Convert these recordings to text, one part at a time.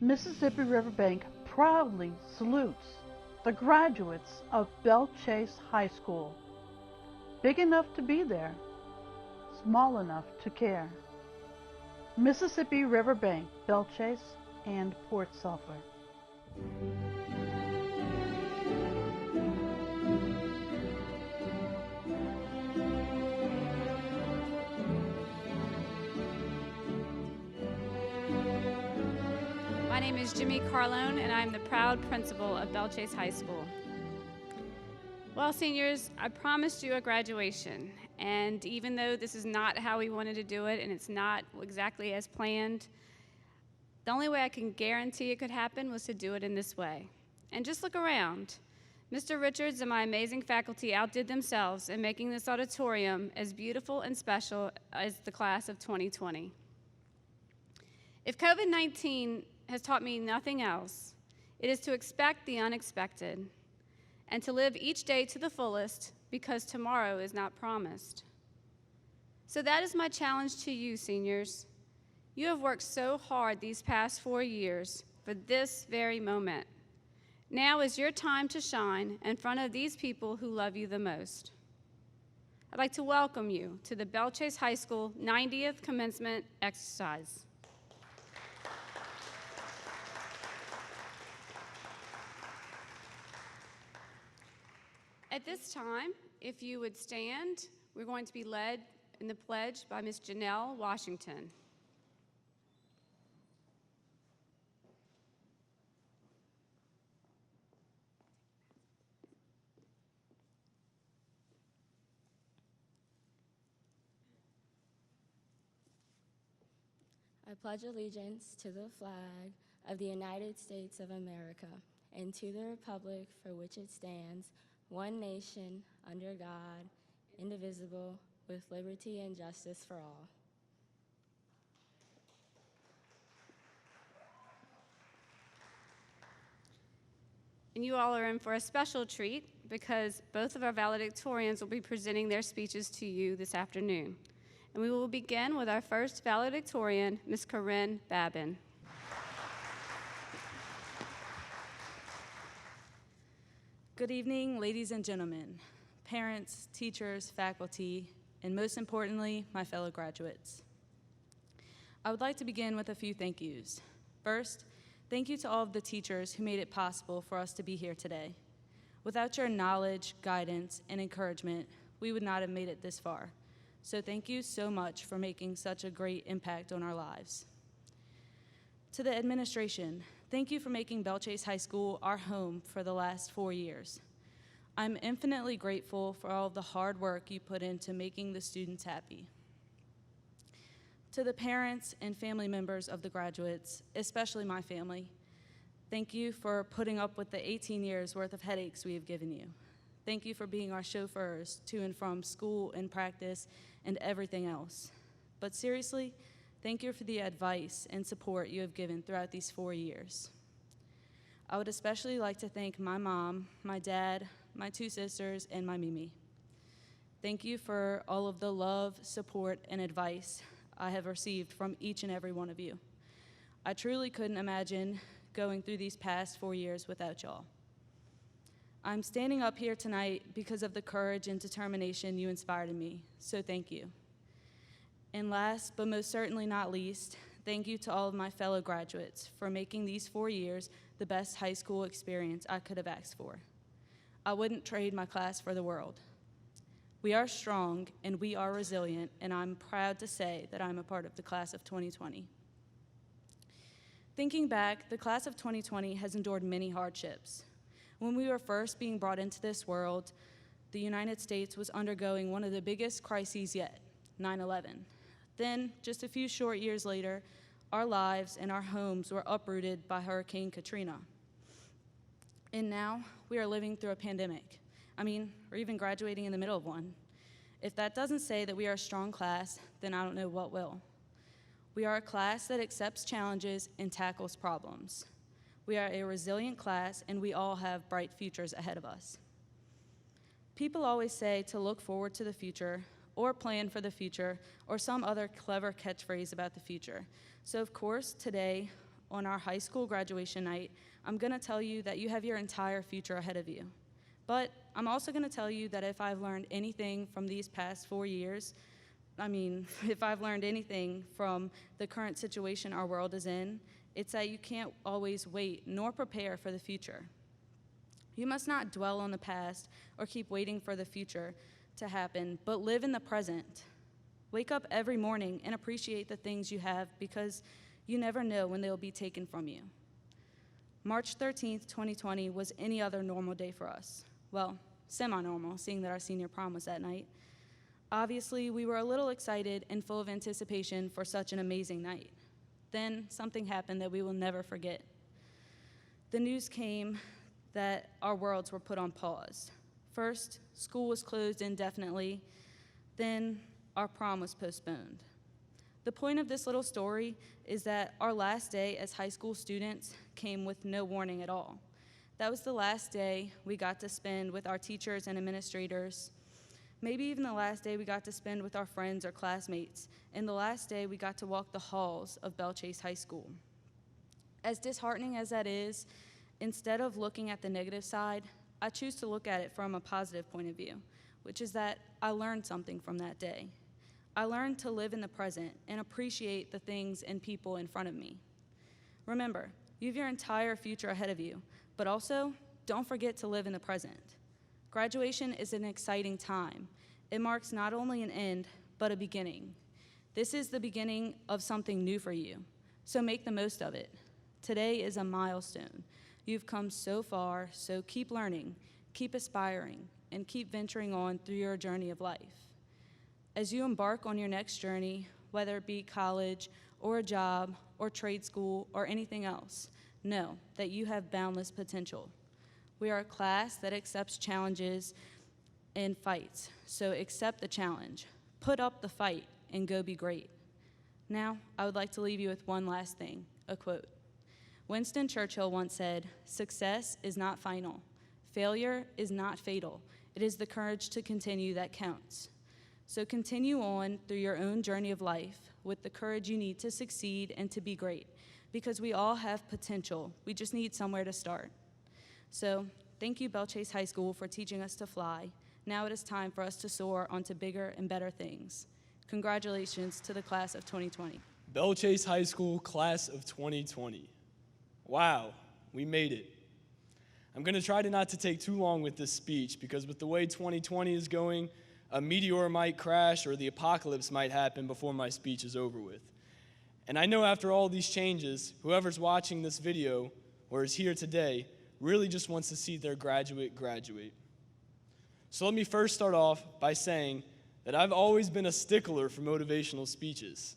Mississippi Riverbank proudly salutes the graduates of Belle Chasse High School, big enough to be there, small enough to care. Mississippi Riverbank, Belle Chasse, and Port Sulphur. My name is Jimmy Carlone, and I'm the proud principal of Belle Chasse High School. Well, seniors, I promised you a graduation, and even though this is not how we wanted to do it, and it's not exactly as planned, the only way I can guarantee it could happen was to do it in this way. And just look around. Mr. Richards and my amazing faculty outdid themselves in making this auditorium as beautiful and special as the class of 2020. If COVID-19 has taught me nothing else, it is to expect the unexpected and to live each day to the fullest because tomorrow is not promised. So that is my challenge to you, seniors. You have worked so hard these past 4 years for this very moment. Now is your time to shine in front of these people who love you the most. I'd like to welcome you to the Belle Chasse High School 90th commencement exercise. At this time, if you would stand, we're going to be led in the pledge by Ms. Janelle Washington. I pledge allegiance to the flag of the United States of America and to the republic for which it stands, one nation, under God, indivisible, with liberty and justice for all. And you all are in for a special treat because both of our valedictorians will be presenting their speeches to you this afternoon. And we will begin with our first valedictorian, Ms. Corinne Babin. Good evening, ladies and gentlemen, parents, teachers, faculty, and most importantly, my fellow graduates. I would like to begin with a few thank yous. First, thank you to all of the teachers who made it possible for us to be here today. Without your knowledge, guidance, and encouragement, we would not have made it this far. So thank you so much for making such a great impact on our lives. To the administration, thank you for making Belle Chasse High School our home for the last 4 years. I'm infinitely grateful for all of the hard work you put into making the students happy. To the parents and family members of the graduates, especially my family, thank you for putting up with the 18 years worth of headaches we have given you. Thank you for being our chauffeurs to and from school and practice and everything else. But seriously, thank you for the advice and support you have given throughout these 4 years. I would especially like to thank my mom, my dad, my 2 sisters, and my Mimi. Thank you for all of the love, support, and advice I have received from each and every one of you. I truly couldn't imagine going through these past 4 years without y'all. I'm standing up here tonight because of the courage and determination you inspired in me, so thank you. And last, but most certainly not least, thank you to all of my fellow graduates for making these 4 years the best high school experience I could have asked for. I wouldn't trade my class for the world. We are strong and we are resilient, and I'm proud to say that I'm a part of the class of 2020. Thinking back, the class of 2020 has endured many hardships. When we were first being brought into this world, the United States was undergoing one of the biggest crises yet, 9/11. Then, just a few short years later, our lives and our homes were uprooted by Hurricane Katrina. And now, we are living through a pandemic. We're even graduating in the middle of one. If that doesn't say that we are a strong class, then I don't know what will. We are a class that accepts challenges and tackles problems. We are a resilient class, and we all have bright futures ahead of us. People always say to look forward to the future, or plan for the future, or some other clever catchphrase about the future. So of course, today, on our high school graduation night, I'm going to tell you that you have your entire future ahead of you. But I'm also going to tell you that if I've learned anything from these past 4 years, if I've learned anything from the current situation our world is in, it's that you can't always wait nor prepare for the future. You must not dwell on the past or keep waiting for the future to happen, but live in the present. Wake up every morning and appreciate the things you have, because you never know when they'll be taken from you. March 13th, 2020 was any other normal day for us. Well, semi-normal, seeing that our senior prom was that night. Obviously, we were a little excited and full of anticipation for such an amazing night. Then something happened that we will never forget. The news came that our worlds were put on pause. First, school was closed indefinitely. Then, our prom was postponed. The point of this little story is that our last day as high school students came with no warning at all. That was the last day we got to spend with our teachers and administrators, maybe even the last day we got to spend with our friends or classmates, and the last day we got to walk the halls of Belle Chasse High School. As disheartening as that is, instead of looking at the negative side, I choose to look at it from a positive point of view, which is that I learned something from that day. I learned to live in the present and appreciate the things and people in front of me. Remember, you have your entire future ahead of you, but also don't forget to live in the present. Graduation is an exciting time. It marks not only an end, but a beginning. This is the beginning of something new for you, so make the most of it. Today is a milestone. You've come so far, so keep learning, keep aspiring, and keep venturing on through your journey of life. As you embark on your next journey, whether it be college or a job or trade school or anything else, know that you have boundless potential. We are a class that accepts challenges and fights, so accept the challenge, put up the fight, and go be great. Now, I would like to leave you with one last thing, a quote. Winston Churchill once said, "Success is not final. Failure is not fatal. It is the courage to continue that counts." So continue on through your own journey of life with the courage you need to succeed and to be great, because we all have potential. We just need somewhere to start. So thank you, Belle Chasse High School, for teaching us to fly. Now it is time for us to soar onto bigger and better things. Congratulations to the class of 2020. Belle Chasse High School, class of 2020. Wow, we made it. I'm going to try not to take too long with this speech, because with the way 2020 is going, a meteor might crash or the apocalypse might happen before my speech is over with. And I know after all these changes, whoever's watching this video or is here today really just wants to see their graduate graduate. So let me first start off by saying that I've always been a stickler for motivational speeches.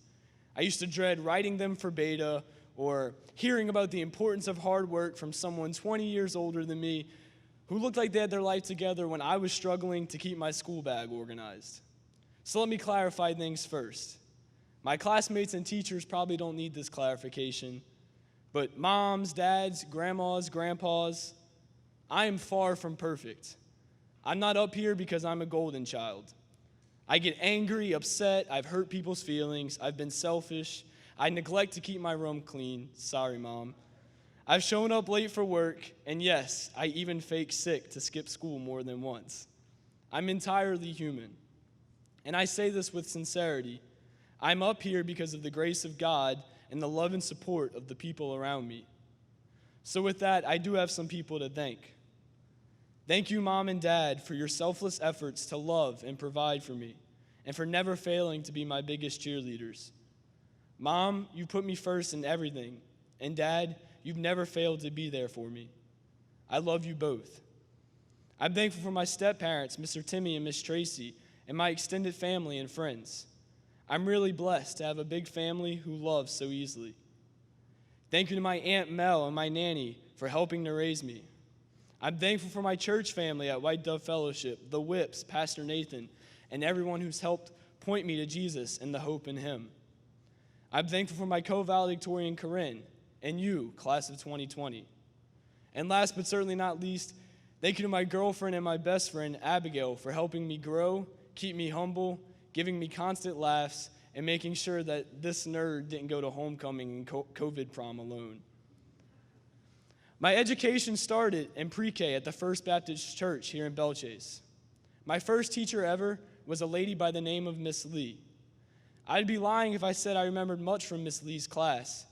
I used to dread writing them for beta or hearing about the importance of hard work from someone 20 years older than me who looked like they had their life together when I was struggling to keep my school bag organized. So let me clarify things first. My classmates and teachers probably don't need this clarification, but moms, dads, grandmas, grandpas, I am far from perfect. I'm not up here because I'm a golden child. I get angry, upset, I've hurt people's feelings, I've been selfish, I neglect to keep my room clean. Sorry, Mom. I've shown up late for work, and yes, I even fake sick to skip school more than once. I'm entirely human. And I say this with sincerity. I'm up here because of the grace of God and the love and support of the people around me. So with that, I do have some people to thank. Thank you, Mom and Dad, for your selfless efforts to love and provide for me, and for never failing to be my biggest cheerleaders. Mom, you put me first in everything, and Dad, you've never failed to be there for me. I love you both. I'm thankful for my step-parents, Mr. Timmy and Miss Tracy, and my extended family and friends. I'm really blessed to have a big family who loves so easily. Thank you to my Aunt Mel and my nanny for helping to raise me. I'm thankful for my church family at White Dove Fellowship, the Whips, Pastor Nathan, and everyone who's helped point me to Jesus and the hope in him. I'm thankful for my co-valedictorian, Corinne, and you, class of 2020. And last but certainly not least, thank you to my girlfriend and my best friend, Abigail, for helping me grow, keep me humble, giving me constant laughs, and making sure that this nerd didn't go to homecoming and COVID prom alone. My education started in pre-K at the First Baptist Church here in Belle Chasse. My first teacher ever was a lady by the name of Miss Lee. I'd be lying if I said I remembered much from Miss Lee's class,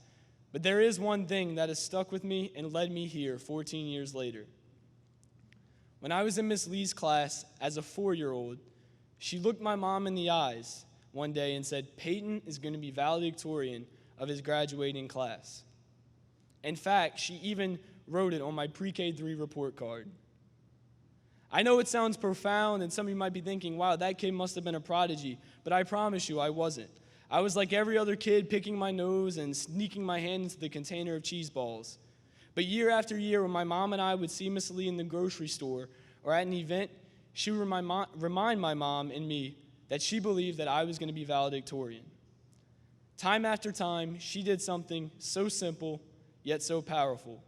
but there is one thing that has stuck with me and led me here 14 years later. When I was in Miss Lee's class as a 4-year-old, she looked my mom in the eyes one day and said, "Peyton is going to be valedictorian of his graduating class." In fact, she even wrote it on my pre-K 3 report card. I know it sounds profound, and some of you might be thinking, wow, that kid must have been a prodigy, but I promise you I wasn't. I was like every other kid, picking my nose and sneaking my hand into the container of cheese balls. But year after year, when my mom and I would see Miss Lee in the grocery store or at an event, she would remind my mom and me that she believed that I was going to be valedictorian. Time after time, she did something so simple, yet so powerful.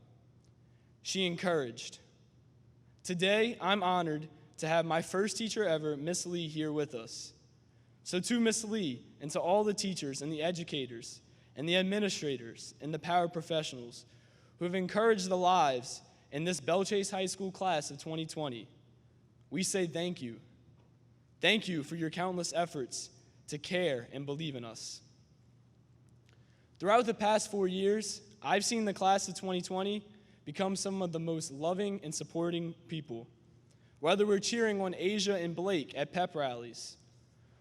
She encouraged. Today, I'm honored to have my first teacher ever, Miss Lee, here with us. So to Miss Lee, and to all the teachers and the educators and the administrators and the paraprofessionals who have encouraged the lives in this Belle Chasse High School class of 2020, we say thank you. Thank you for your countless efforts to care and believe in us. Throughout the past 4 years, I've seen the class of 2020 become some of the most loving and supporting people. Whether we're cheering on Asia and Blake at pep rallies,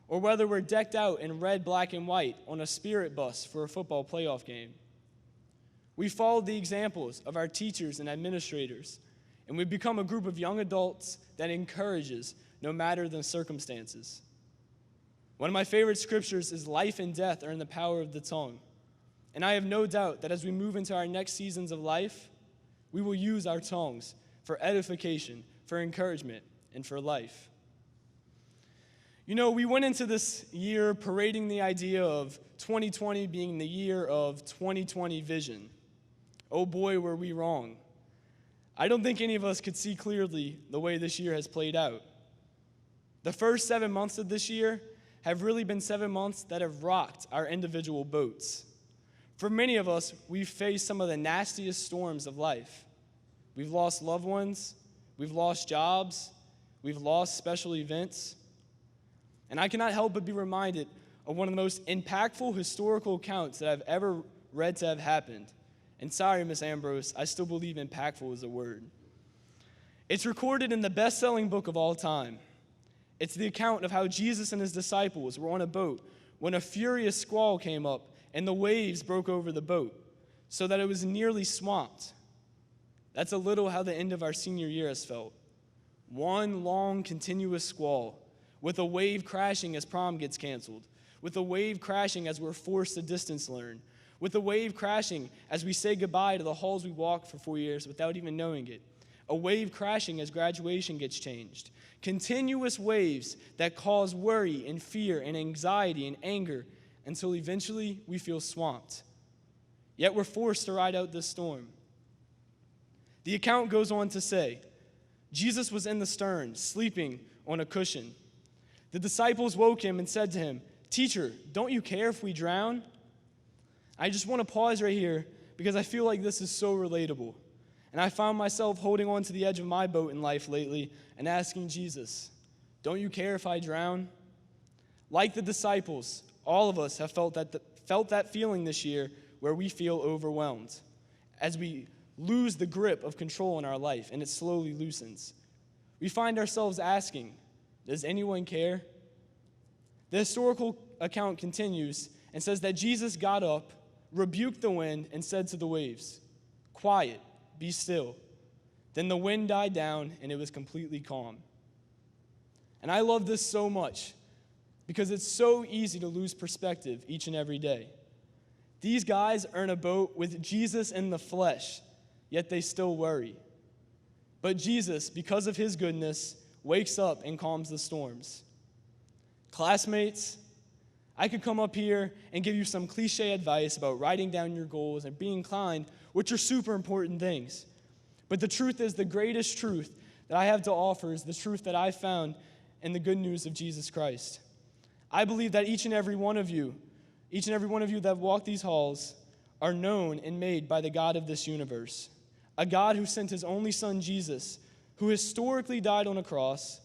or whether we're decked out in red, black, and white on a spirit bus for a football playoff game. We followed the examples of our teachers and administrators, and we've become a group of young adults that encourages no matter the circumstances. One of my favorite scriptures is life and death are in the power of the tongue. And I have no doubt that as we move into our next seasons of life, we will use our tongues for edification, for encouragement, and for life. You know, we went into this year parading the idea of 2020 being the year of 2020 vision. Oh boy, were we wrong. I don't think any of us could see clearly the way this year has played out. The first 7 months of this year have really been 7 months that have rocked our individual boats. For many of us, we've faced some of the nastiest storms of life. We've lost loved ones, we've lost jobs, we've lost special events. And I cannot help but be reminded of one of the most impactful historical accounts that I've ever read to have happened. And sorry, Miss Ambrose, I still believe impactful is a word. It's recorded in the best-selling book of all time. It's the account of how Jesus and his disciples were on a boat when a furious squall came up and the waves broke over the boat so that it was nearly swamped. That's a little how the end of our senior year has felt. One long, continuous squall, with a wave crashing as prom gets canceled, with a wave crashing as we're forced to distance learn, with a wave crashing as we say goodbye to the halls we walked for 4 years without even knowing it, a wave crashing as graduation gets changed, continuous waves that cause worry and fear and anxiety and anger until eventually we feel swamped. Yet we're forced to ride out this storm. The account goes on to say, Jesus was in the stern, sleeping on a cushion. The disciples woke him and said to him, "Teacher, don't you care if we drown?" I just want to pause right here because I feel like this is so relatable. And I found myself holding on to the edge of my boat in life lately and asking Jesus, "Don't you care if I drown?" Like the disciples, all of us have felt that feeling this year where we feel overwhelmed as we lose the grip of control in our life and it slowly loosens. We find ourselves asking, does anyone care? The historical account continues and says that Jesus got up, rebuked the wind, and said to the waves, "Quiet, be still." Then the wind died down and it was completely calm. And I love this so much because it's so easy to lose perspective each and every day. These guys are in a boat with Jesus in the flesh, yet they still worry. But Jesus, because of his goodness, wakes up and calms the storms. Classmates, I could come up here and give you some cliche advice about writing down your goals and being kind, which are super important things. But the truth is, the greatest truth that I have to offer is the truth that I found in the good news of Jesus Christ. I believe that each and every one of you that walk these halls are known and made by the God of this universe, a God who sent his only son, Jesus, who historically died on a cross,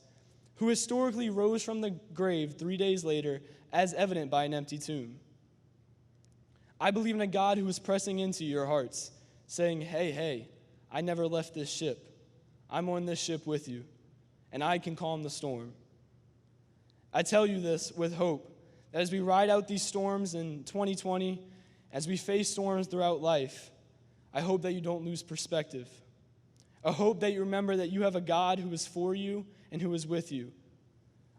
who historically rose from the grave 3 days later, as evident by an empty tomb. I believe in a God who is pressing into your hearts, saying, hey, I never left this ship. I'm on this ship with you, and I can calm the storm. I tell you this with hope, that as we ride out these storms in 2020, as we face storms throughout life, I hope that you don't lose perspective. A hope that you remember that you have a God who is for you and who is with you.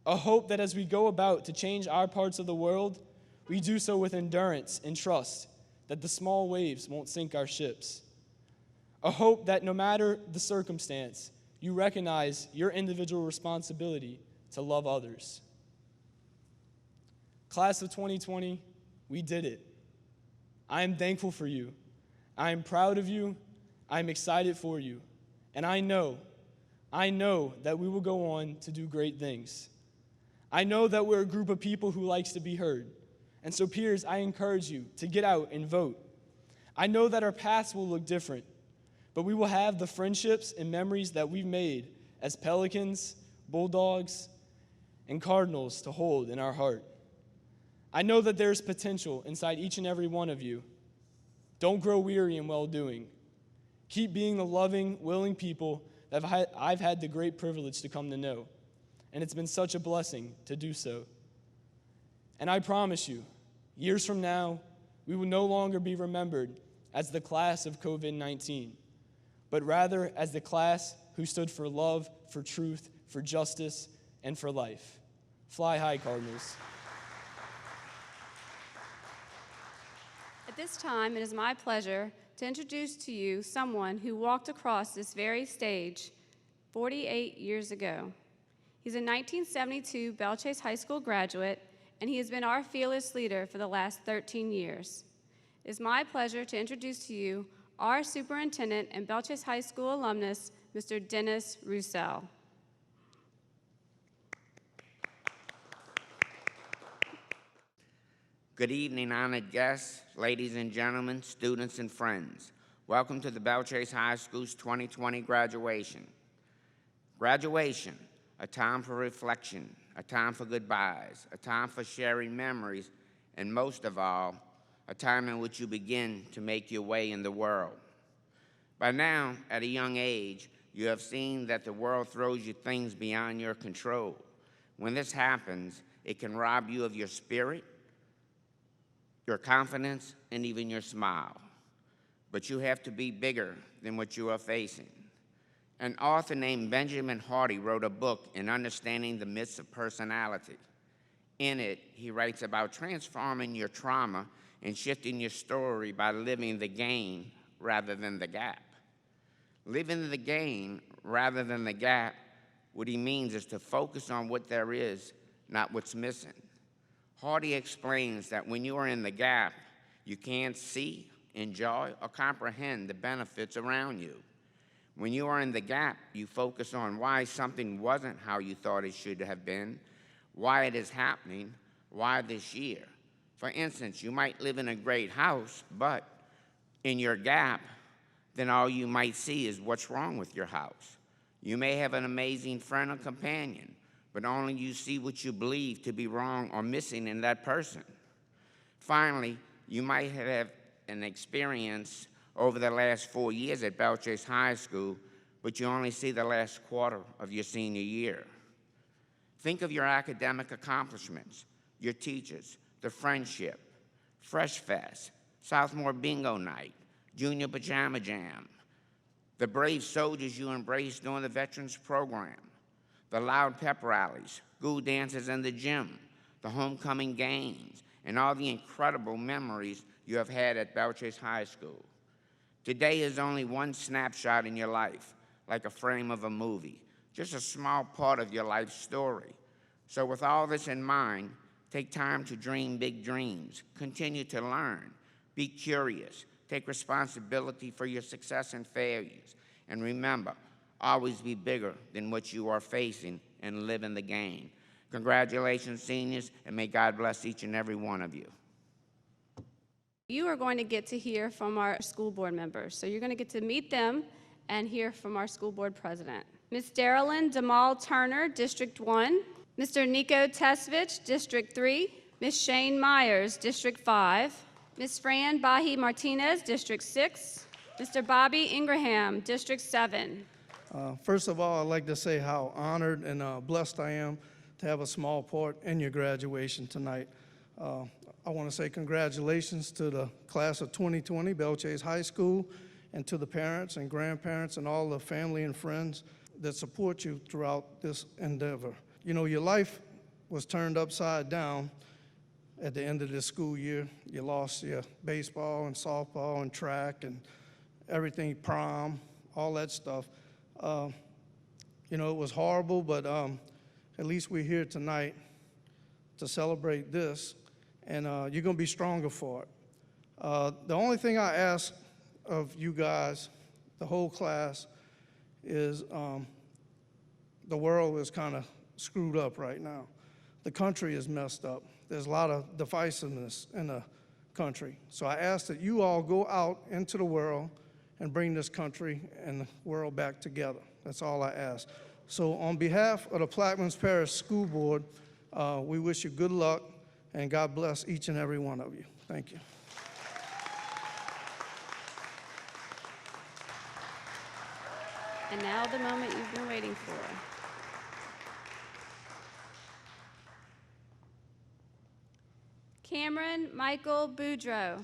A hope that as we go about to change our parts of the world, we do so with endurance and trust that the small waves won't sink our ships. A hope that no matter the circumstance, you recognize your individual responsibility to love others. Class of 2020, we did it. I am thankful for you. I am proud of you. I am excited for you. And I know that we will go on to do great things. I know that we're a group of people who likes to be heard. And so, peers, I encourage you to get out and vote. I know that our paths will look different, but we will have the friendships and memories that we've made as Pelicans, Bulldogs, and Cardinals to hold in our heart. I know that there's potential inside each and every one of you. Don't grow weary in well-doing. Keep being the loving, willing people that I've had the great privilege to come to know. And it's been such a blessing to do so. And I promise you, years from now, we will no longer be remembered as the class of COVID-19, but rather as the class who stood for love, for truth, for justice, and for life. Fly high, Cardinals. At this time, it is my pleasure to introduce to you someone who walked across this very stage 48 years ago. He's a 1972 Belle Chasse High School graduate, and he has been our fearless leader for the last 13 years. It is my pleasure to introduce to you our superintendent and Belle Chasse High School alumnus, Mr. Dennis Roussel. Good evening, honored guests, ladies and gentlemen, students and friends. Welcome to the Belle Chasse High School's 2020 graduation. Graduation, a time for reflection, a time for goodbyes, a time for sharing memories, and most of all, a time in which you begin to make your way in the world. By now, at a young age, you have seen that the world throws you things beyond your control. When this happens, it can rob you of your spirit, your confidence, and even your smile. But you have to be bigger than what you are facing. An author named Benjamin Hardy wrote a book in Understanding the Myths of Personality. In it, he writes about transforming your trauma and shifting your story by living the gain rather than the gap. Living the gain rather than the gap, what he means is to focus on what there is, not what's missing. Hardy explains that when you are in the gap, you can't see, enjoy, or comprehend the benefits around you. When you are in the gap, you focus on why something wasn't how you thought it should have been, why it is happening, why this year. For instance, you might live in a great house, but in your gap, then all you might see is what's wrong with your house. You may have an amazing friend or companion, but only you see what you believe to be wrong or missing in that person. Finally, you might have an experience over the last 4 years at Belle Chasse High School, but you only see the last quarter of your senior year. Think of your academic accomplishments, your teachers, the friendship, Fresh Fest, sophomore bingo night, junior pajama jam, the brave soldiers you embraced during the veterans program, the loud pep rallies, school dances in the gym, the homecoming games, and all the incredible memories you have had at Belle Chasse High School. Today is only one snapshot in your life, like a frame of a movie, just a small part of your life story. So with all this in mind, take time to dream big dreams, continue to learn, be curious, take responsibility for your success and failures, and remember, always be bigger than what you are facing and live in the game. Congratulations, seniors, and may God bless each and every one of you. You are going to get to hear from our school board members. So you're going to get to meet them and hear from our school board president. Ms. Darylyn Demal Turner, District 1. Mr. Nico Tesvich, District 3. Ms. Shane Myers, District 5. Ms. Fran Bahi Martinez, District 6. Mr. Bobby Ingraham, District 7. First of all, I'd like to say how honored and blessed I am to have a small part in your graduation tonight. I want to say congratulations to the class of 2020, Belle Chasse High School, and to the parents and grandparents and all the family and friends that support you throughout this endeavor. You know, your life was turned upside down at the end of this school year. You lost your baseball and softball and track and everything, prom, all that stuff. You know, it was horrible, but at least we're here tonight to celebrate this, and you're going to be stronger for it. The only thing I ask of you guys, the whole class, is the world is kind of screwed up right now. The country is messed up. There's a lot of divisiveness in the country. So I ask that you all go out into the world and bring this country and the world back together. That's all I ask. So on behalf of the Plaquemines Parish School Board, we wish you good luck, and God bless each and every one of you. Thank you. And now the moment you've been waiting for. Cameron Michael Boudreau.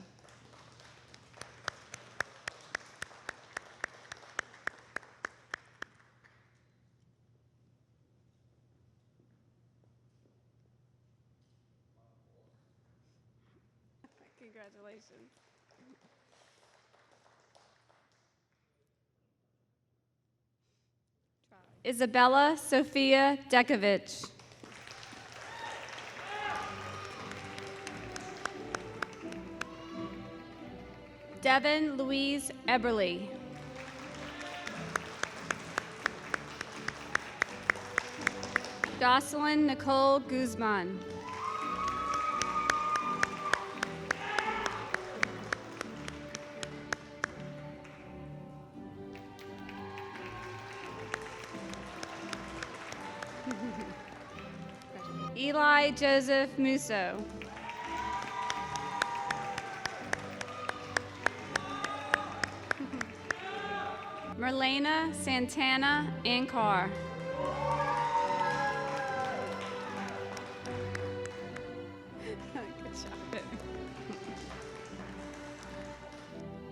Congratulations. Isabella Sophia Dekovich. Devin Louise Eberly. Jocelyn Nicole Guzman. Eli Joseph Musso. Merlena Santana Ankar. Good job.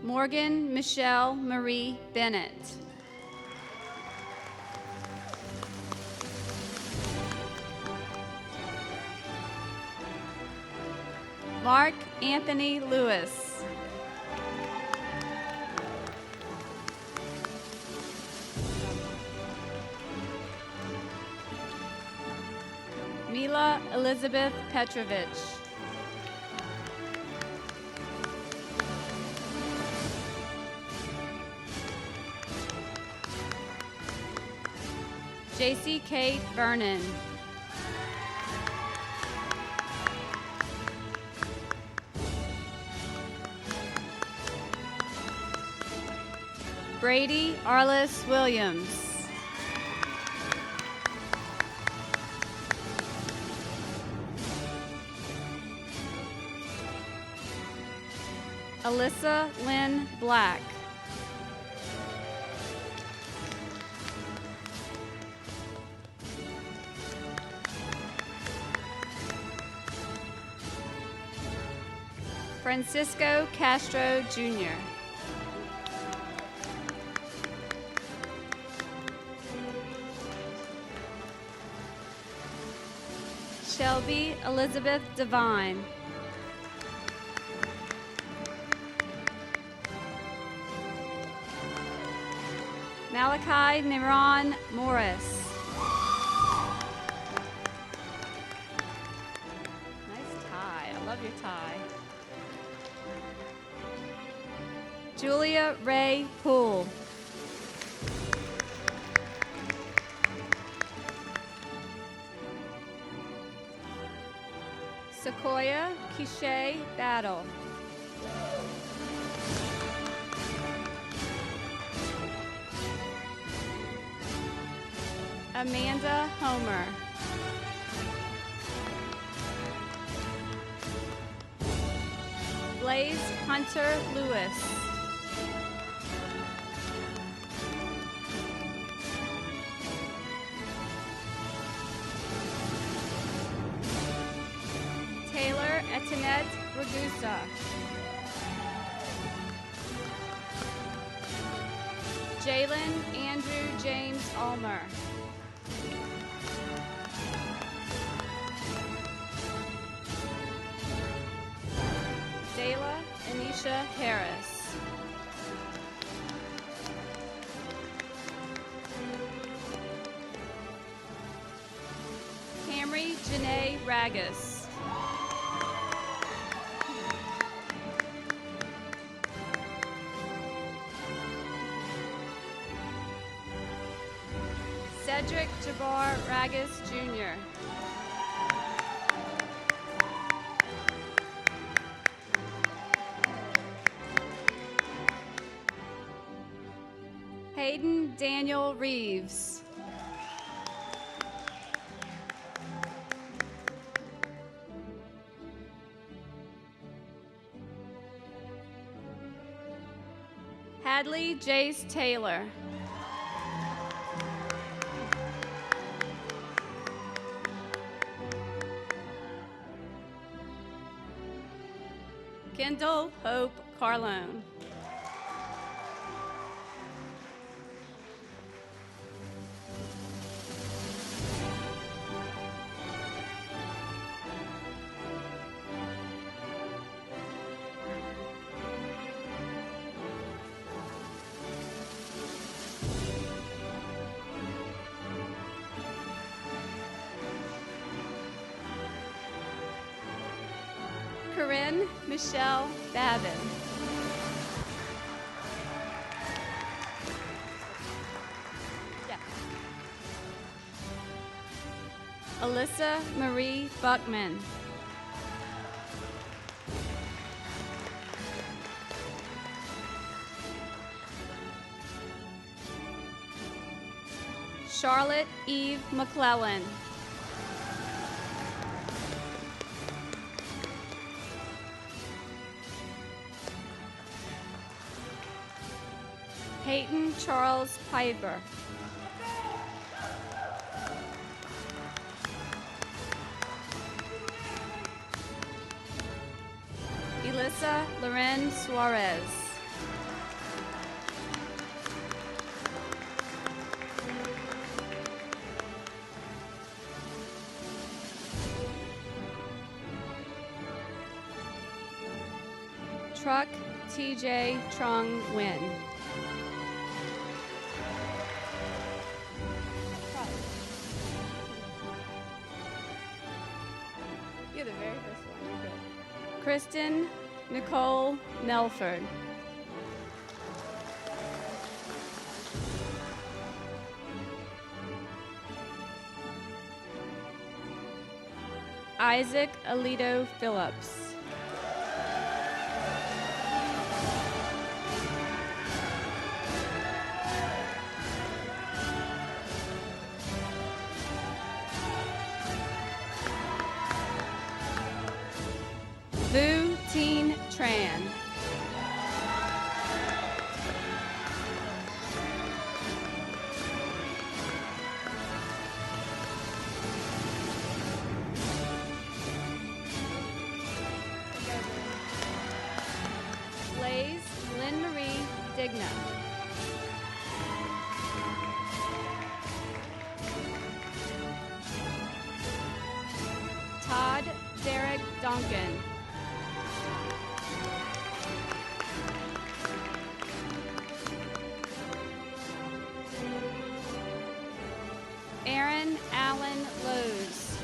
Morgan Michelle Marie Bennett. Mark Anthony Lewis. Mila Elizabeth Petrovich. JC Kate Vernon. Brady Arliss Williams. Alyssa Lynn Black. Francisco Castro Jr. Shelby Elizabeth Devine. Malachi Niran Morris. Nice tie. I love your tie. Julia Ray Poole. Sequoia Quiche Battle. Amanda Homer. Blaze Hunter Lewis. Taylor Etienne Ragusa. Jalen Andrew James Ulmer. Dayla Anisha Harris. Camry Janae Ragus. Cedric Jabbar Ragus Jr. Hayden Daniel Reeves. Hadley Jace Taylor. Kendall Hope Carlone. Corinne Michelle Babin. Yeah. Alyssa Marie Buckman. Charlotte Eve McClellan. Peyton Charles Piper. Elissa Loren Suarez. Truck TJ Trung Nguyen. You're the very first one. You're good. Kristen Nicole Melford. Isaac Alito Phillips. Vu Teen Tran. Blaze Lynn Marie Digna. Todd Derek Duncan. Aaron Allen Lowe's.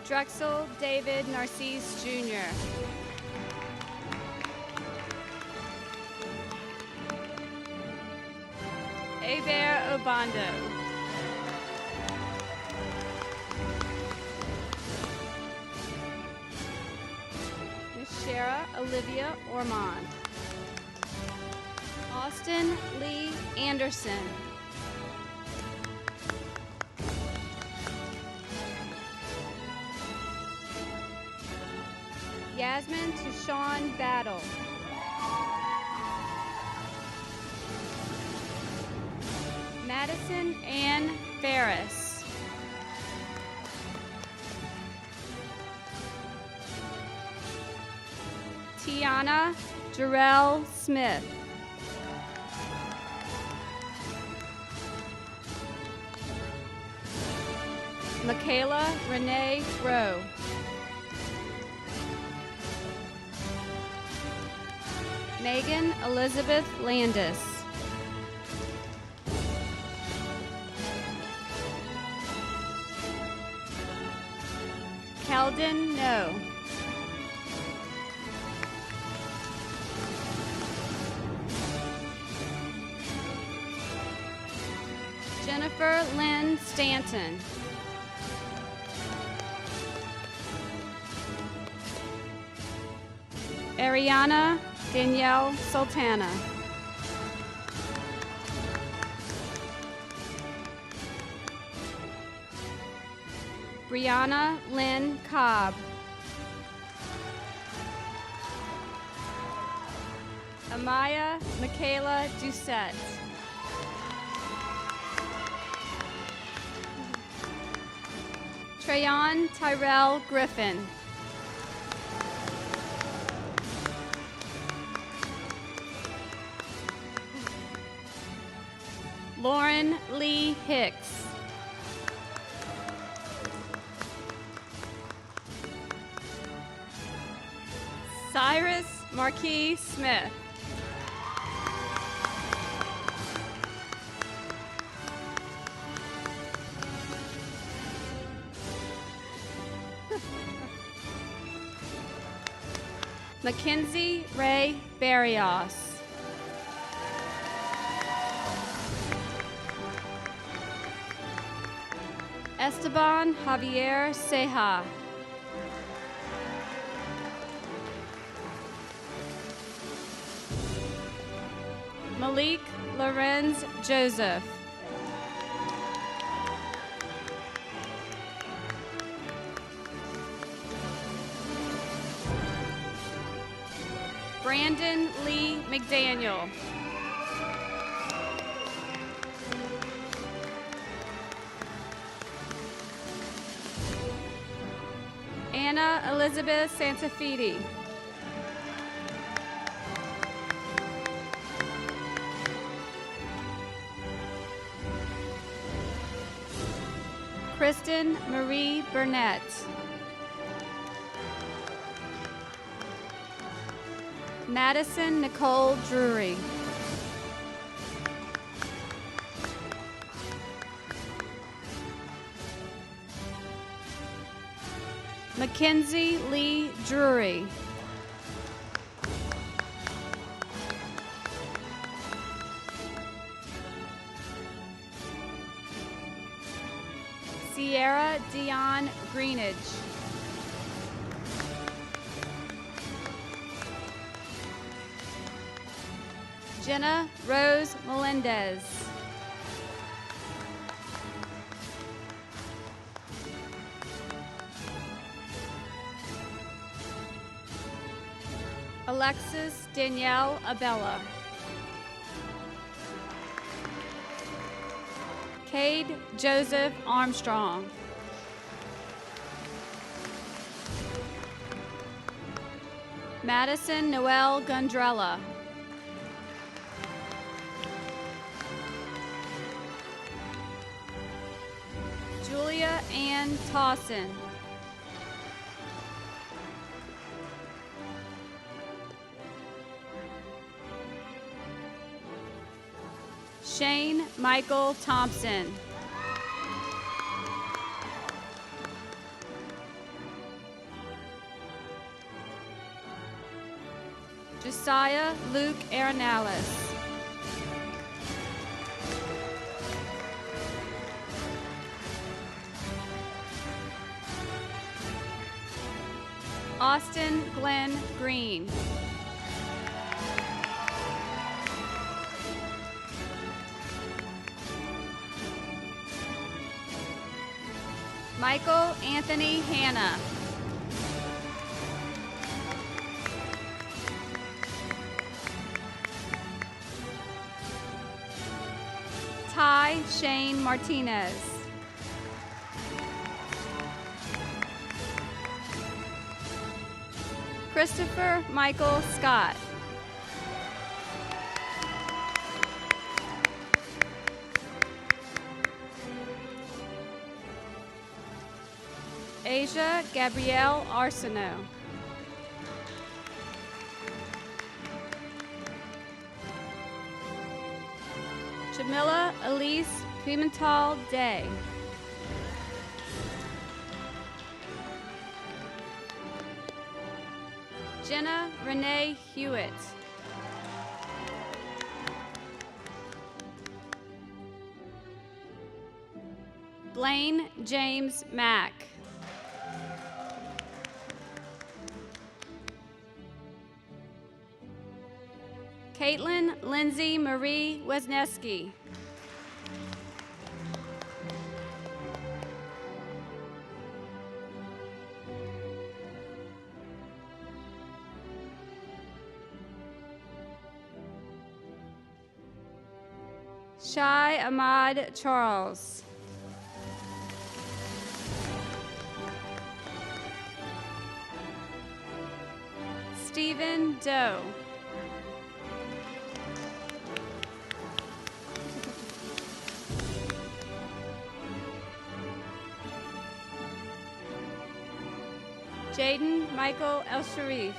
Drexel David Narcisse Jr. Aber Obando. Miss Shara Olivia Ormond. Austin Lee Anderson. Yasmin Tushawn Battle. Madison Ann Ferris. Tiana Jarrell Smith. Michaela Renee Rowe. Megan Elizabeth Landis. Keldon No. Jennifer Lynn Stanton. Ariana Danielle Sultana. Brianna Lynn Cobb. Amaya Michaela Doucette. Trayon Tyrell Griffin. Lauren Lee Hicks. Cyrus Marquis Smith. Mackenzie Ray Barrios. Esteban Javier Ceja. Malik Lorenz Joseph. Brandon Lee McDaniel. Anna Elizabeth Santafidi. Kristen Marie Burnett. Madison Nicole Drury. Mackenzie Lee Drury. Sierra Dion Greenidge. Jenna Rose Melendez. Alexis Danielle Abella. Cade Joseph Armstrong. Madison Noel Gondrella. Julia Ann Towson. Shane Michael Thompson. Josiah Luke Arenales. Austin Glenn Green. Michael Anthony Hanna. Ty Shane Martinez. Christopher Michael Scott. Asia Gabrielle Arsenault. Jamila Elise Pimental Day. Jenna Renee Hewitt. Blaine James Mack. Caitlin Lindsay Marie Wesneski. Shai Ahmad Charles. Stephen Doe. Jaden Michael El Sharif.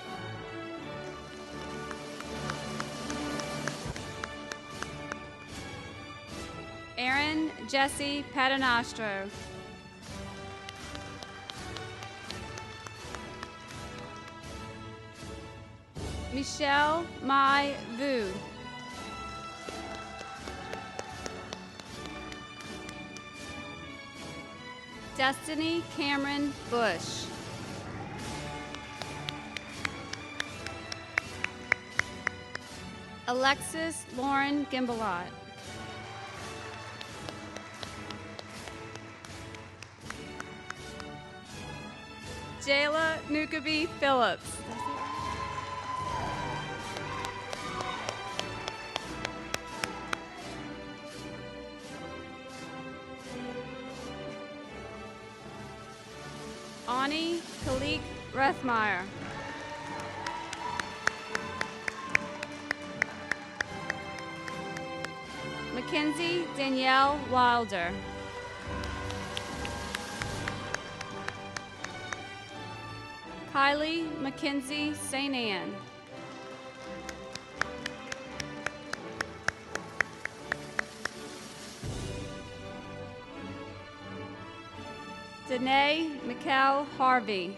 Aaron Jesse Patanastro. Michelle Mai Vu. Destiny Cameron Bush. Alexis Lauren Gimbalot. Jayla Nukaby Phillips. Ani Khalik Rethmeyer. Mackenzie Danielle Wilder. Kylie Mackenzie St. Anne. Danae Mikkel Harvey.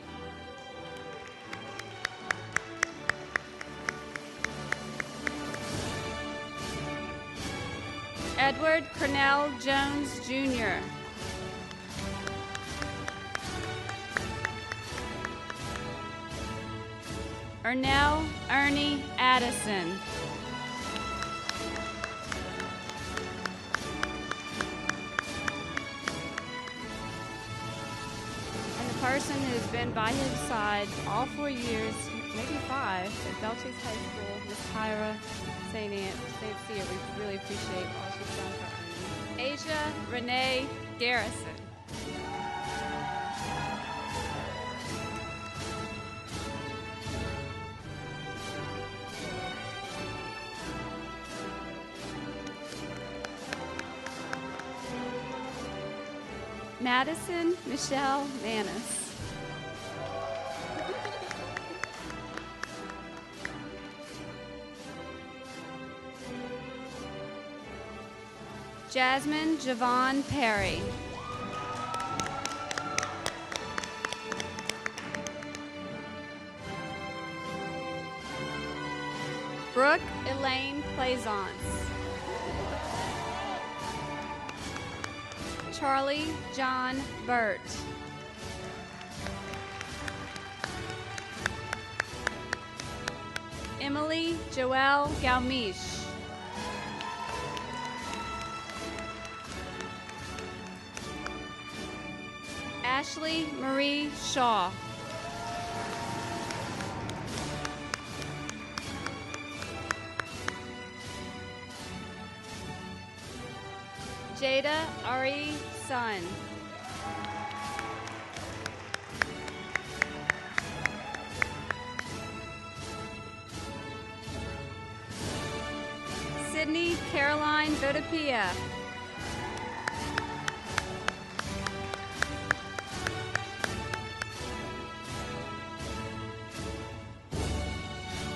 Edward Cornell Jones, Jr. Ernell Ernie Addison. And the person who's been by his side all 4 years, maybe 5, at Belle Chasse High School, Miss Tyra St. Cyr. We really appreciate all she's done for Ernie. Asia Renee Garrison. Madison Michelle Manis. Jasmine Javon Perry. Brooke Elaine Plaisance. Charlie John Burt. Emily Joelle Galmiche. Ashley Marie Shaw. Jada Ari Sun. Sydney Caroline Vodapia.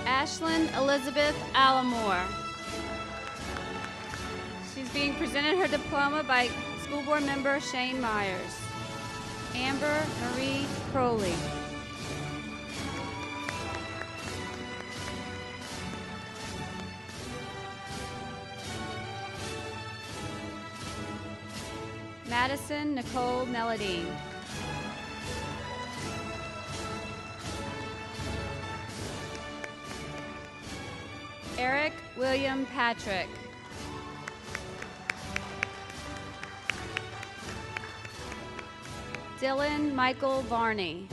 Ashlyn Elizabeth Allamore. She's being presented her diploma by school board member Shane Myers. Amber Marie Crowley. Madison Nicole Melodine. Eric William Patrick. Dylan Michael Varney.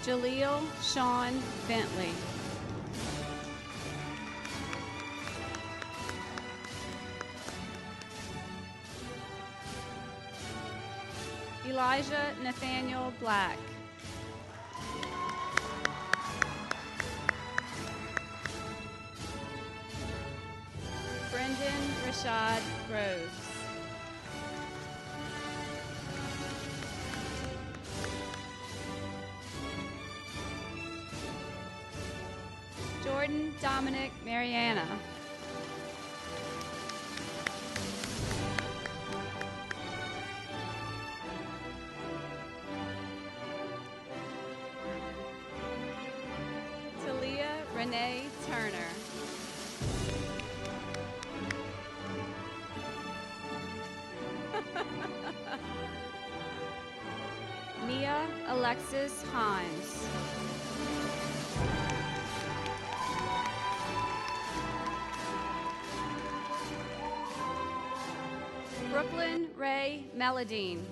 Jaleel Sean Bentley. Elijah Nathaniel Black. Brendan Rashad Groves. Jordan Dominic Mariana. Talia Renee Turner. Mia Alexis Himes. Brooklyn Ray Melodine.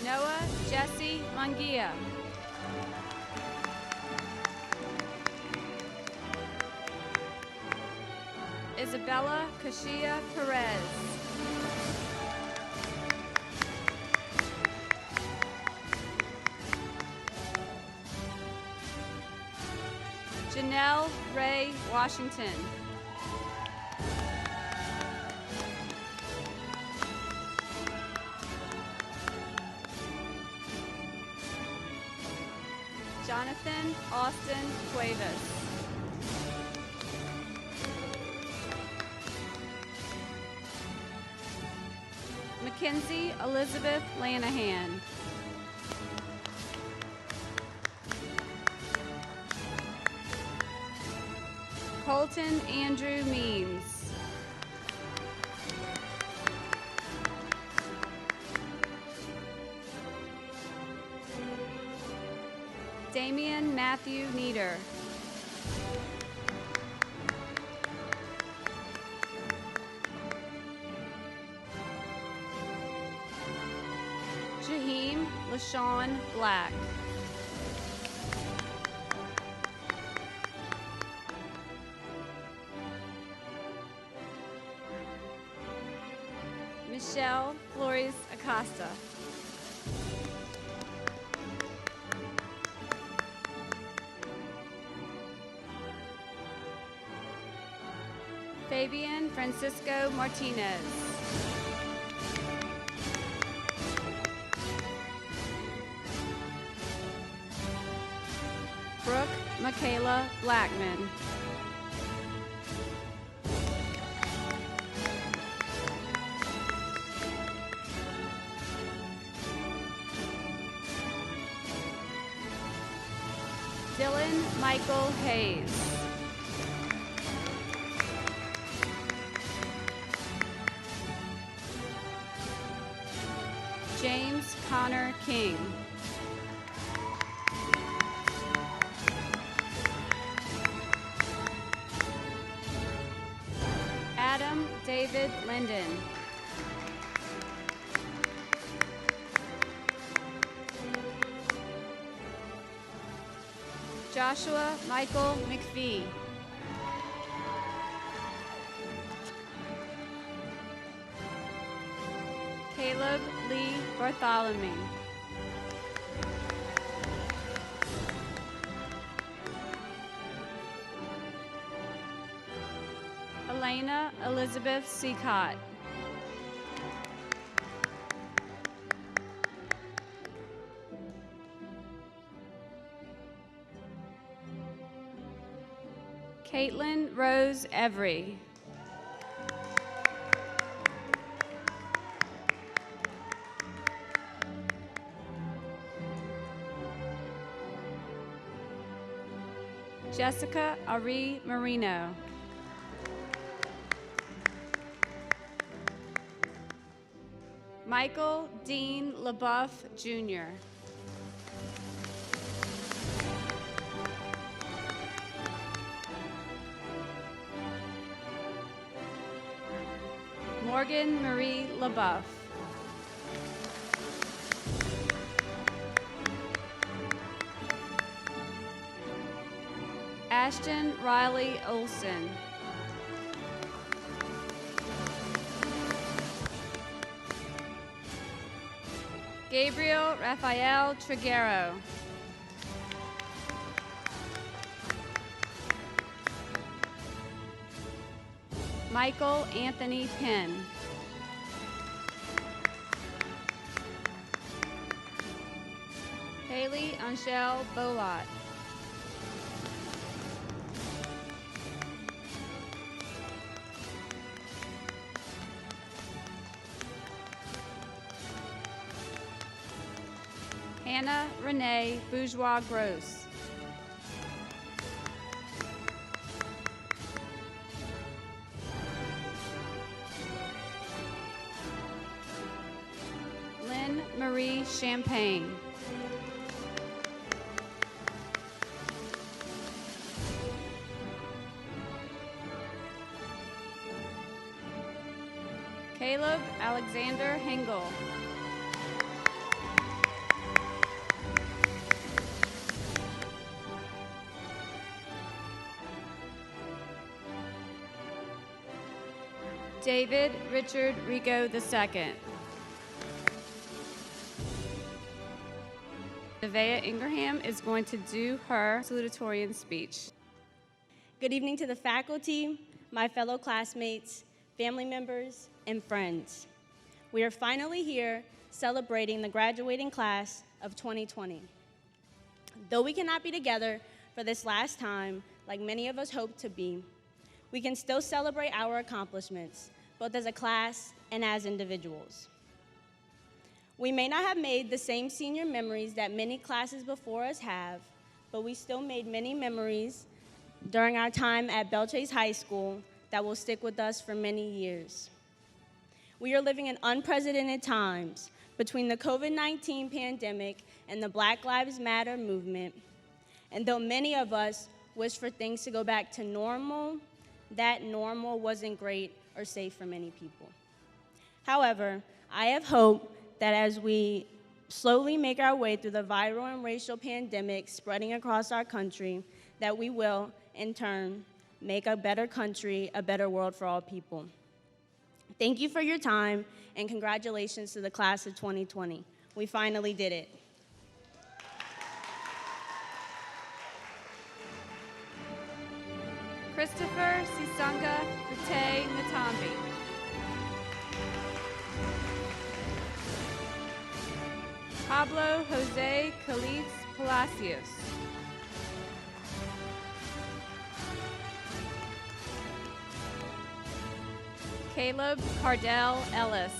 Noah Jesse Mungia. Isabella Kashia Perez. Janelle Ray Washington. Jonathan Austin Cuevas. Mackenzie Elizabeth Lanahan. Colton Andrew Means. Damian Matthew Nieder. Jaheim LaShawn Black. Michelle Flores Acosta. Fabian Francisco Martinez. Brooke Michaela Blackman. Austin Michael Hayes. James Connor King. Adam David Linden. Joshua Michael McPhee. Caleb Lee Bartholomew. Elena Elizabeth Seacott. Caitlin Rose Every. Jessica Ari Marino. Michael Dean LaBeouf, Jr. Morgan Marie LaBeouf. Ashton Riley Olson. Gabriel Rafael Triguero. Michael Anthony Penn. Haley Anshel Bolot. Hannah Renee Bourgeois Gross. Lynn Marie Champagne. Caleb Alexander Hengel. David Richard Rico II. Nevaeh Ingraham is going to do her salutatorian speech. Good evening to the faculty, my fellow classmates, family members, and friends. We are finally here celebrating the graduating class of 2020. Though we cannot be together for this last time, like many of us hope to be, we can still celebrate our accomplishments, both as a class and as individuals. We may not have made the same senior memories that many classes before us have, but we still made many memories during our time at Belle Chasse High School that will stick with us for many years. We are living in unprecedented times between the COVID-19 pandemic and the Black Lives Matter movement, and though many of us wish for things to go back to normal, that normal wasn't great or safe for many people. However, I have hope that as we slowly make our way through the viral and racial pandemic spreading across our country, that we will, in turn, make a better country, a better world for all people. Thank you for your time, and congratulations to the class of 2020. We finally did it. Christopher Sisanga Bute Natambi. Pablo Jose Caliz Palacios. Caleb Cardell Ellis.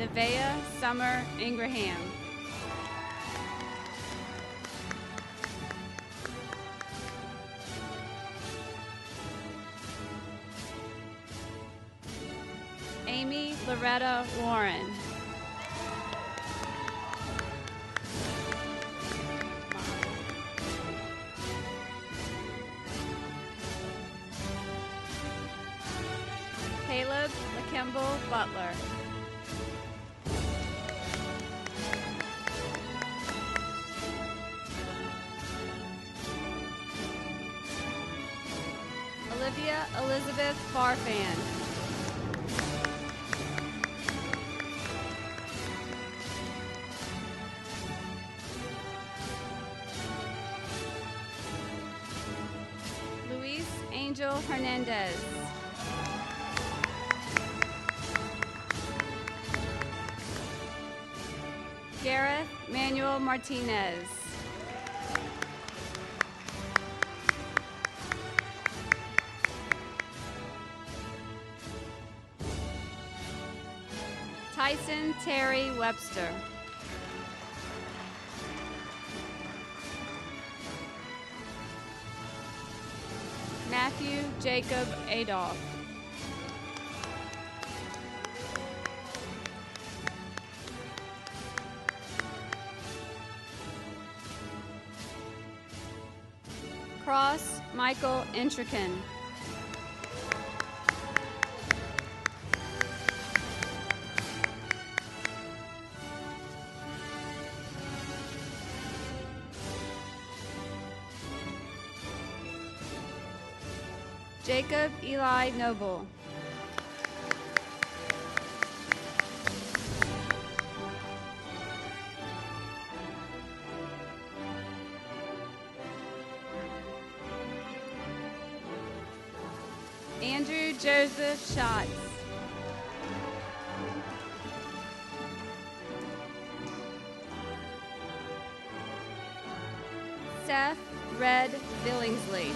Nevaeh Summer Ingraham. Amy Loretta Warren. Caleb LaKimball Butler. Olivia Elizabeth Farfan. Luis Angel Hernandez. Gareth Manuel Martinez. Tyson Terry Webster. Matthew Jacob Adolph. Cross Michael Intrican. Jacob Eli Noble. Andrew Joseph Schatz. Seth Red Billingsley.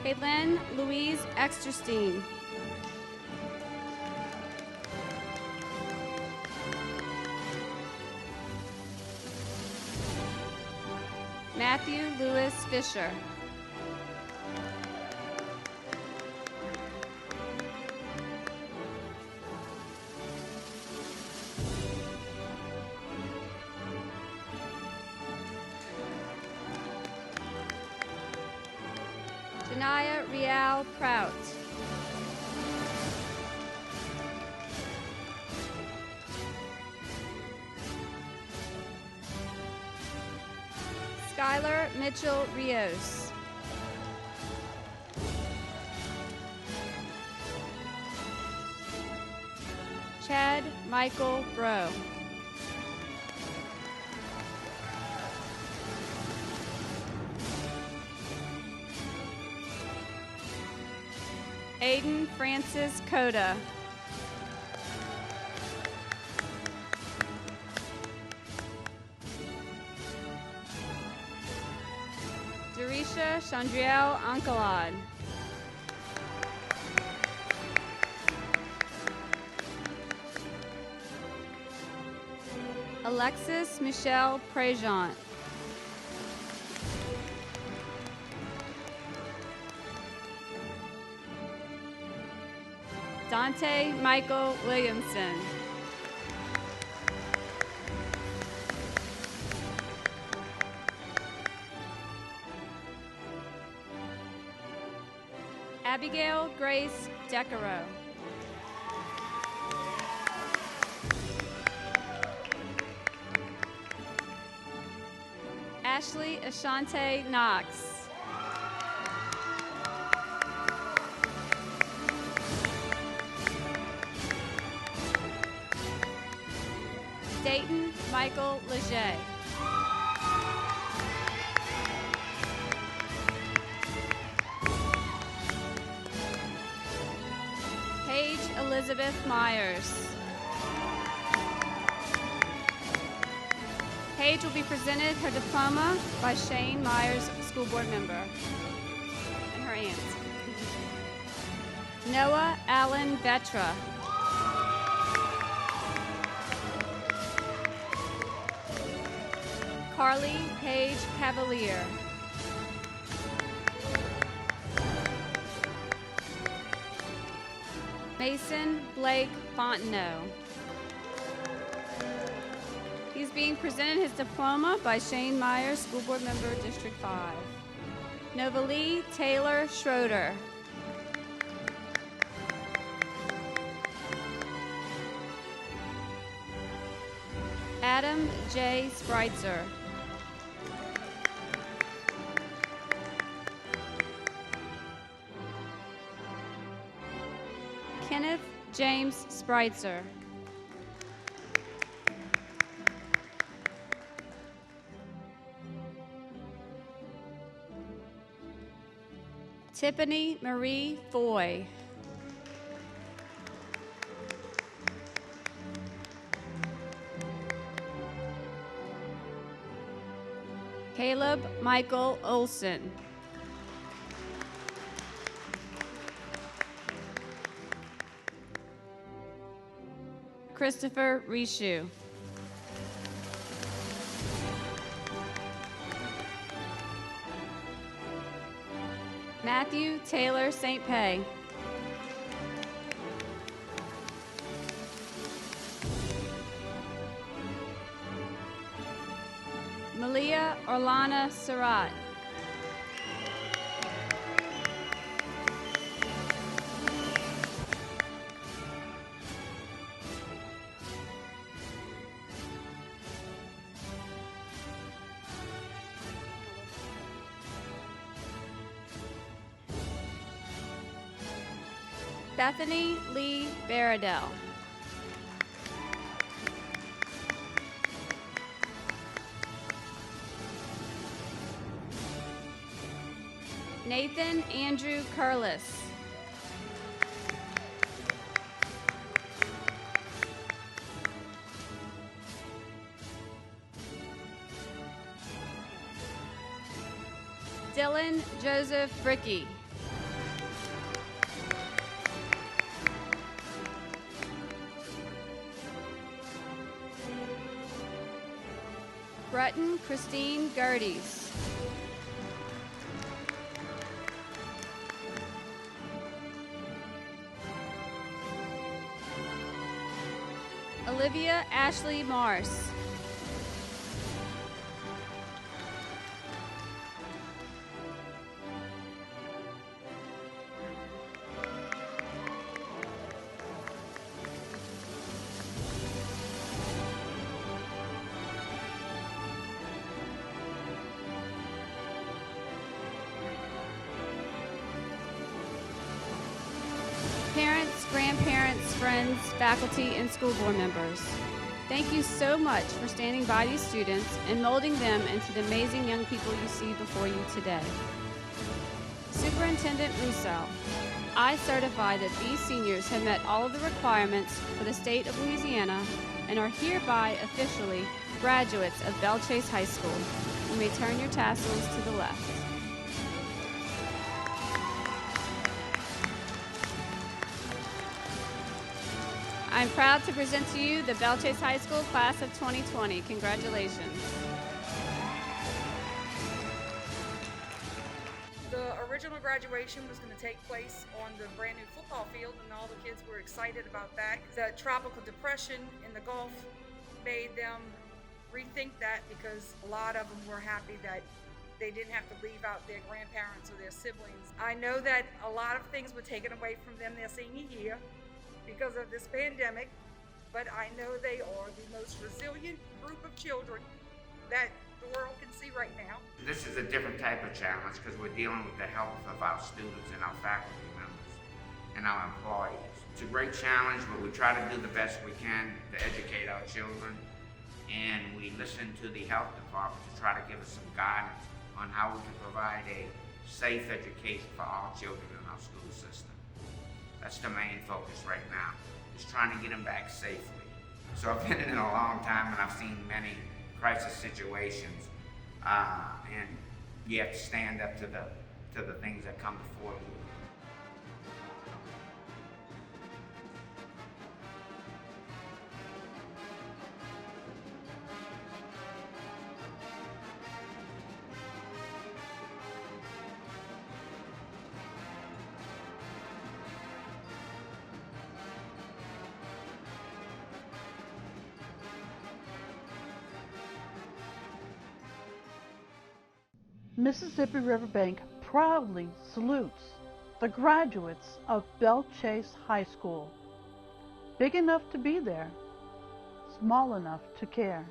Caitlin Louise Exterstein. Matthew Lewis Fisher. Janaya Rial Prout. Skylar Mitchell Rios. Chad Michael Bro. Aiden Francis Coda. Darisha Chandriel Ankalad. Alexis Michelle Prejean. Dante Michael Williamson. Abigail Grace Decaro. Ashley Ashante Knox. Dayton Michael Leger. Paige Elizabeth Myers. Paige will be presented her diploma by Shane Myers, school board member, and her aunt. Noah Allen Vetra. Carly Paige Cavalier. Mason Blake Fontenot. He's being presented his diploma by Shane Myers, school board member, District 5. Novalee Taylor Schroeder. Adam J. Spreitzer. Kenneth James Spreitzer. Tiffany Marie Foy. Caleb Michael Olson. Christopher Rishu. Matthew Taylor St. Pay. Malia Orlana Surratt. Bethany Lee Baradell. Nathan Andrew Curlis. Dylan Joseph Bricky. Breton Christine Gerdes. Olivia Ashley Mars. Parents, grandparents, friends, faculty, and school board members, thank you so much for standing by these students and molding them into the amazing young people you see before you today. Superintendent Russo, I certify that these seniors have met all of the requirements for the state of Louisiana and are hereby officially graduates of Belle Chasse High School. You may turn your tassels to the left. I'm proud to present to you the Belle Chasse High School class of 2020. Congratulations. The original graduation was going to take place on the brand new football field, and all the kids were excited about that. The tropical depression in the Gulf made them rethink that, because a lot of them were happy that they didn't have to leave out their grandparents or their siblings. I know that a lot of things were taken away from them their senior year because of this pandemic, but I know they are the most resilient group of children that the world can see right now. This is a different type of challenge because we're dealing with the health of our students and our faculty members and our employees. It's a great challenge, but we try to do the best we can to educate our children, and we listen to the health department to try to give us some guidance on how we can provide a safe education for all children in our school system. That's the main focus right now, is trying to get them back safely. So I've been in it a long time, and I've seen many crisis situations, and you have to stand up to the things that come before you. Mississippi Riverbank proudly salutes the graduates of Belle Chasse High School. Big enough to be there, small enough to care.